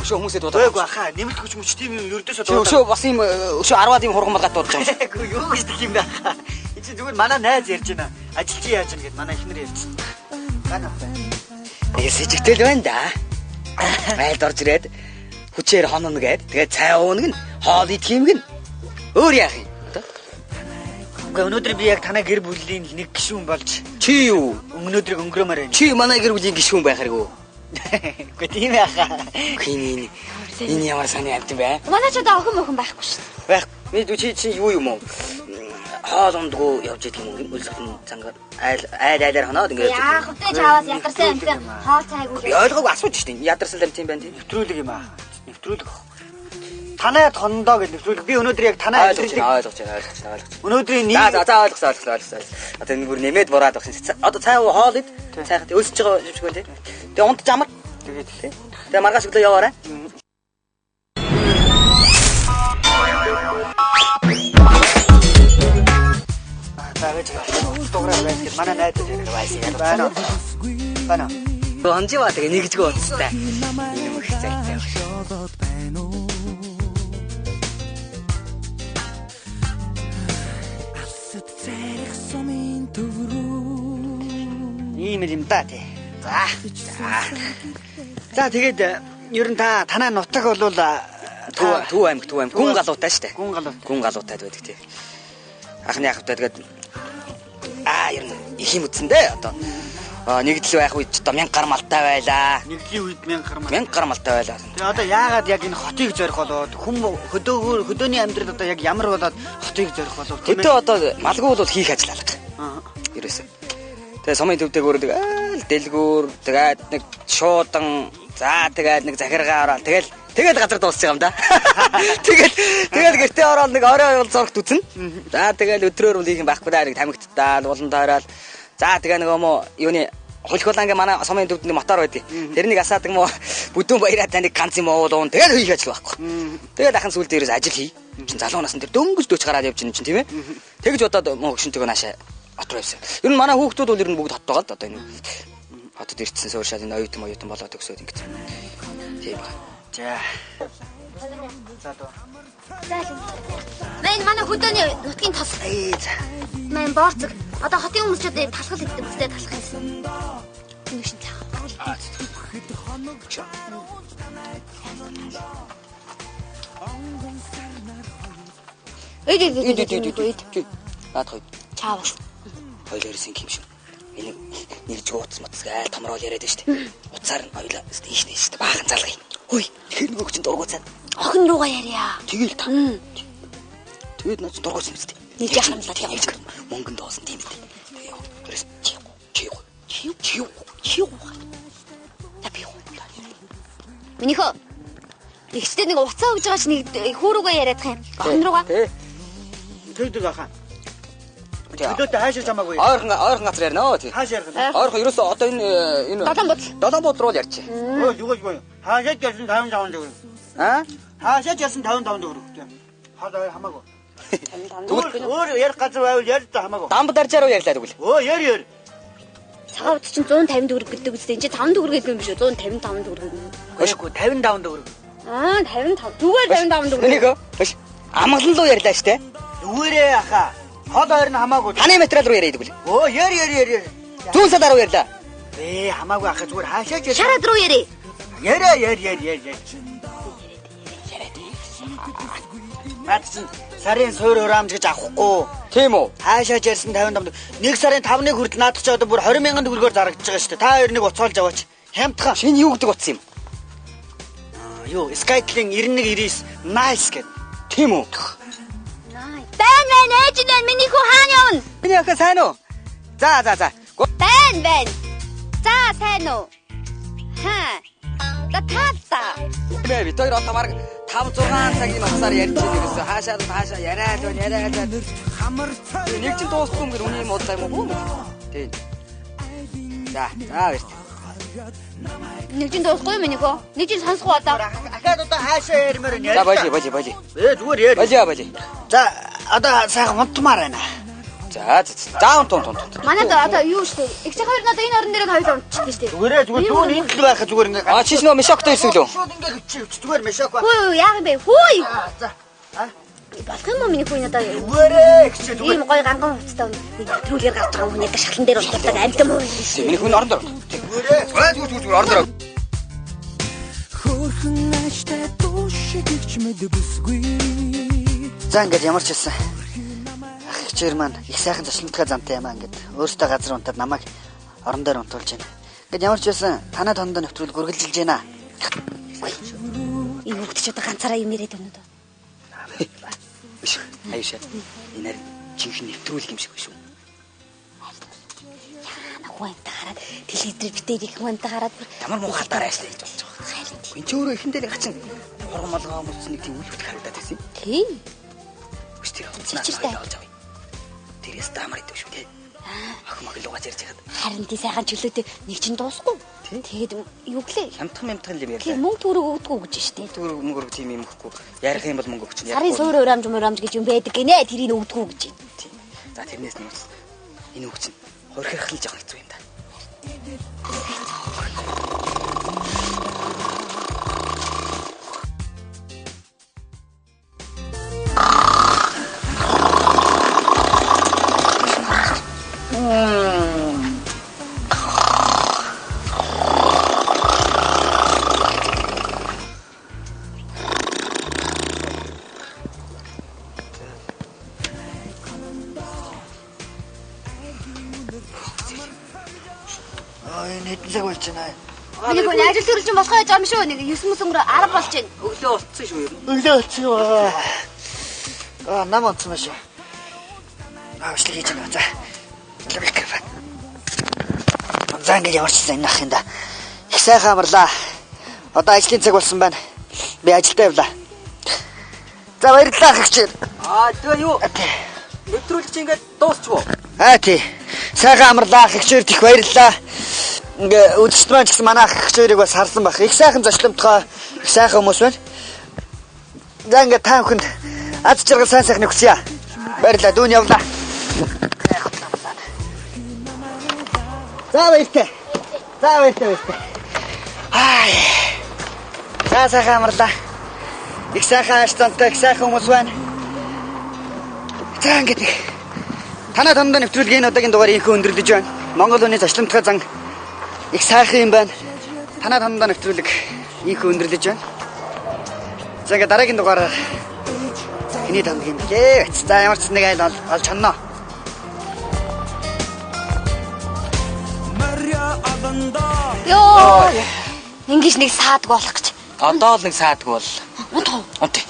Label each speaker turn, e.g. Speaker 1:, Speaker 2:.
Speaker 1: Өшөө хүмүүсээ дуудаад.
Speaker 2: Үгүй хаа нэмэлт хүч мөч тийм юм ердөөсөө
Speaker 1: дуудаад. Өшөө бас юм өшөө 10-аад юм хурган болгоод дуудаж байгаа юм.
Speaker 2: Үгүй юу гэж тийм юм байна. Энд чинь зүгээр манай найз ярьж байна. Ажилч яаж яана гэд манай эхнэр ярьж байна.
Speaker 1: Нэг сэжигтэл байна да. Айлд орж ирээд хүчээр хононо гээд тэгээд цай уунаг нь хоол идэх юм гин. Өөр яах юм?
Speaker 2: Гэхдээ өнөөдөр би яг танай гэр бүлийн нэг гишүүн болж
Speaker 1: чи юу?
Speaker 2: Өнөөдрийг өнгөрөөмөр байна.
Speaker 1: Чи манай гэр бүлийн гишүүн байх хэрэггүй.
Speaker 2: Гэхдээ тийм яхаа.
Speaker 1: Энэ ямар сони амт бэ?
Speaker 3: Манай ч одоо охин байхгүй шүү.
Speaker 1: Байх. Би чи юу юм уу? Хоол ундгүй явж идэх юм гин үлсгэн цангаар айлаар хоноод ингээд.
Speaker 3: Яах вэ? Чааваас ядарсан амт хоол цайгүй.
Speaker 1: Би ойлгоогүй асууж штеп. Ядарсан амт юм байна тийм.
Speaker 2: Нэвтрүүлэг юм аа. Нэвтрүүлэг. Танайд хондоо гэж нэвтрүүлэг. Би өнөөдөр яг танай
Speaker 1: ойлгож байна.
Speaker 2: Өнөөдрийн нэг
Speaker 1: за ойлгосон. Одоо энэ бүр нэмээд бураад багш. Одоо цай хоол ид. Цайхад өсөж байгаа юм шиг байна тийм. Тэгээ унтж амар. Тэгээд тийм. Тэгээ маргааш өглөө яваарай.
Speaker 2: Тэгэж фотограф байсгал манай найз зэрэг байна. Бана.
Speaker 1: Онжива тэгээ нэгжгүй уцтай. Энэ мөх цайтай багш.
Speaker 2: Ийм юм да тий. За тэгээд ер нь танай нутаг болвол
Speaker 1: Төв аймаг гүн галуутай штэ.
Speaker 2: Гүн
Speaker 1: галуутайд байдаг тий. Анхны ахтай тэгээд ер нь их юм үтсэндээ одоо нэгдэл байх үед одоо 1000 гар малтай байлаа.
Speaker 2: Нэгдлийн үед
Speaker 1: 1000 гар малтай байлаа.
Speaker 2: Тэгээ одоо яагаад яг энэ хотыг зорих болоод хөдөөний амьдрал одоо яг ямар болоод хотыг зорих болов
Speaker 1: тийм ээ. Хөдөө одоо малгуу бол хийх ажил алга. Ерөөсөө. Тэгээ сумын төвдөг өөрөө дэлгүүр тэгээд нэг шуудан тэгээд нэг захиргаа ороод тэгэл газар дуусчих юм да. Тэгэл гэртээ ороод нэг орой бол зургт үзнэ. За тэгэл өдрөөр бол хийх юм байхгүй даа нэг тамигтдаа улан тойроод. За тэгээ нэг юм юуны хулхуулангийн манай сумын төвд нэг мотор байдгийг. Тэрнийг асаадаг мó бүдүүн баяраа таныг ганц юм уул тэгэл хийх ажил байхгүй. Тэгээд ахын сүлд дээрээс ажил хий. Чин залуу насны дээр дөнгөж дөч гараад явж байгаа юм чин тийм ээ. Тэгж бодоод мөн хөшөнтэйгөө наашаа хот руу явсан. Ер нь манай хүүхдүүд бол ер нь бүгд хот байгаа одоо энэ хотод ирсэн сууршаад энэ оюутан болоод өгсөд ингэж. Тийм ба.
Speaker 2: За.
Speaker 3: Мэн манай хөдөөний нутгийн тос.
Speaker 2: За.
Speaker 3: Мэн борцог. Одоо хотын хүмүүсчүүд талхал хийдэг үстэй талхах юмсан. Нэг шин цаа.
Speaker 1: Эд. Наадах.
Speaker 3: Чаавас.
Speaker 1: Хойлоорсын юм шиг. Энэ нэг жууц мацгаа томрол яриад байна шүү дээ. Уцаар нь ойлоо ийш баахан залгая. Хөөе, тэр нэг өгч дургуцаад.
Speaker 3: Охин руугаа яриа.
Speaker 1: Тэгэл та. Тэгэд наач дургуц юм зү.
Speaker 3: Нэг яханлаад явж.
Speaker 1: Мөнгөнд доосон тийм үү. Тэгээ яа. Тэрс чи.
Speaker 3: Япи. Минийхөө ихтэй нэг уцаа өгж байгаа ч нэг хөөрөөгөө яриад тах юм. Охин руугаа.
Speaker 2: Тэгдэг ахаа. Хөдөөд хаашаа чамаагүй.
Speaker 1: Ойрхон газар ярина тий.
Speaker 2: Хаашаа ярих вэ?
Speaker 1: Ойрхон ерөөсөө одоо энэ Долоон буудлын руу ярьчих.
Speaker 2: Юу. Хаашаа гэсэн 55 төгрөг. Хаашаа гэсэн 55 төгрөг. Хадаа хамаагүй. Өөр ярих газар байвал ярь та хамаагүй.
Speaker 1: Дамб даржаар уу ярьлаа тэгвэл.
Speaker 2: Ярь.
Speaker 3: Цагаавд чинь 150 төгрөг гэдэг үстэй. Энд чинь 5 төгрөг гэдэг юм биш үү? 155 төгрөг.
Speaker 2: Өшгүй 55 төгрөг.
Speaker 3: 55. Зүгээр 55 төгрөг.
Speaker 1: Энийг амгалан руу ярьлаа штэ.
Speaker 2: Зүгээрээ ахаа. Хол ойр нь хамаагүй.
Speaker 1: Таны материал руу яриад тэгвэл.
Speaker 2: Ярь.
Speaker 1: Зүүн садаар руу ярьлаа.
Speaker 2: Хамаагүй ахаа зүгээр хаашаа ч
Speaker 3: Шараад руу ярь.
Speaker 2: Ярь. Бац сарын суур хураамж гэж авахгүй.
Speaker 1: Тийм үү?
Speaker 2: Хаашаа ч ярьсан 55. Нэг сарын 5-ны хүртэл наадах ч одоо бүр 20,000 төгрөгөөр зарагдаж байгаа шүү дээ. Та хоёр нэг уцаалж аваач. Хямдхан.
Speaker 1: Шинэ юу гэдэг утсан юм?
Speaker 2: Юу, Skyline 9199 nice гэд.
Speaker 1: Тийм үү?
Speaker 3: Бэн ээжнээ миний хүү хаана явна?
Speaker 1: Миний охин сайн уу? За.
Speaker 3: Бэн. За сайн уу? За таата.
Speaker 1: Бэ бид хоёр одоо марг 5-6 цагийн хугацаар ярьж байгаа гэсэн. Хаашаа яриад байна. Хамар нэг ч дуусахгүй юм гэр үний юм удаа юм уу? Тийм. За баяр.
Speaker 3: Нэг ч дуусахгүй миний хөө. Нэг ч сонсохгүй одоо.
Speaker 2: Ахаад одоо хаашаа ярмаар
Speaker 1: За бажи.
Speaker 2: Зүгээр ярь.
Speaker 1: Бажи.
Speaker 2: За одоо сайхан унтмаар байна.
Speaker 1: За тун.
Speaker 3: Манайд одоо юу штэ. Их ч хоёр надаа энэ орон дээр хоёул унтчихлээ штэ.
Speaker 2: Зүгээр дүүн энд л байхаа зүгээр ингээ.
Speaker 1: А чиш нөө мешоктой ирсэн лөө.
Speaker 2: Шууд ингээ хүч зүгээр мешок ба.
Speaker 3: Хөө яах юм бэ? Хөөе.
Speaker 2: За.
Speaker 3: Болох юм уу миний хүү надаа?
Speaker 2: Зүгээр гэж зүгээр.
Speaker 3: Ийм гоё ганган хувцастай нэвтрүүлгээр гарч байгаа хүн яг шахлан дээр болтолдог амьд муу.
Speaker 1: Миний хүн орон дээр. Зүгээр орон дээр.
Speaker 2: За ингээд ямар ч хэлсэн. Ах хичээр маань их сайхан зочлонтгой замтай юм аа ингээд өөртөө газар унтаад намайг орон дээр унтуулж байна. Ингээд ямар ч хэлсэн танаа тондоо нэвтрүүл гөргөлжилж байна.
Speaker 3: Энэ хөвгт ч одоо ганцаараа юм яриад байна уу?
Speaker 1: Аюуша. Энэ чихний нэвтрүүлэг юм шиг биш үү?
Speaker 3: Хуанта хараад телевизээр битээр их хуанта хараад
Speaker 1: ямар муу хатаараа ажиллаж байж байгаа. Энд ч өөрөө ихэн дээр гачин урган малгай хүмүүс нэг тийм үлгэрт харагдаад байсан юм.
Speaker 3: Тийм.
Speaker 1: Үс тэр аваад. Тэрээс таамар идэв шүү тий. Ах маг лугаж ярьж хаад.
Speaker 3: Харин тий сайхан чөлөөтэй нэг чинь дуусгүй. Тэгээд юу гэлээ?
Speaker 1: Хямдхан юм ярьлаа.
Speaker 3: Тийм мөнгө төгрөг өгдөг гэж штэ.
Speaker 1: Төгрөг мөнгө тийм юм өгөхгүй. Ярих юм бол мөнгө өгч нь.
Speaker 3: Сарын суур урамж гэж юм байдаг гинэ. Тэрийг өгдөг гэж байна.
Speaker 1: Тийм. За тэрнээс нүүс. Энэ өгч нь хорхирхал жоох хэцүү юм да.
Speaker 2: Хэдэн цаг болж байна.
Speaker 3: Миний хүн ажил төрөлж болох байж байгаа юм шүү. Нэг 9 мөс өнгөрөө 10 болж байна.
Speaker 1: Өглөө болцсон шүү юм.
Speaker 2: Өглөө болцсон юу? Нам онцсон маш. Аашлиг хийж байна. За. Микрофон. За ингэ ямар ч сайн нах юм да. Их сайхан амарлаа. Одоо ажлын цаг болсон байна. Би ажилдаа явлаа. За баярлалаа хэгчээр.
Speaker 1: Тэгээ юу? Нэвтрүүлэгч ингээд дуусчихвоо.
Speaker 2: Тий. Сайхан амарлаа хэгчээр их баярлалаа. Ингээ үзэгч маань ч гэсэн манай хэгчээрийг бас харсан баг. Их сайхан зочломтгой, их сайхан хүмүүс байна. За ингээ та бүхэнд аз жаргал сайн сайхныг хүсье. Баярлалаа. Дүүн явлаа. За баяртай. За сайхан амарлаа. Их сайхан ажлынтай их сайхан хүмүүс байна. За ингээ танаа тондоо нэвтрүүлгийн энэ удаагийн дугаар ийхүү өндөрлөж байна. Монгол хүний зочломтгой зан их сайхан юм байна. Танаа тондоо нэвтрүүлэг ийхүү өндөрлөж байна. За ингээ дараагийн дугаараар хэний тонд юм бэ? За ямар ч нэг айл олж хонноо.
Speaker 3: Йоо. Ингиж нэг саадг болох гэж.
Speaker 1: Одоо л нэг саадгүй бол.
Speaker 3: Унтаа.
Speaker 1: Унт.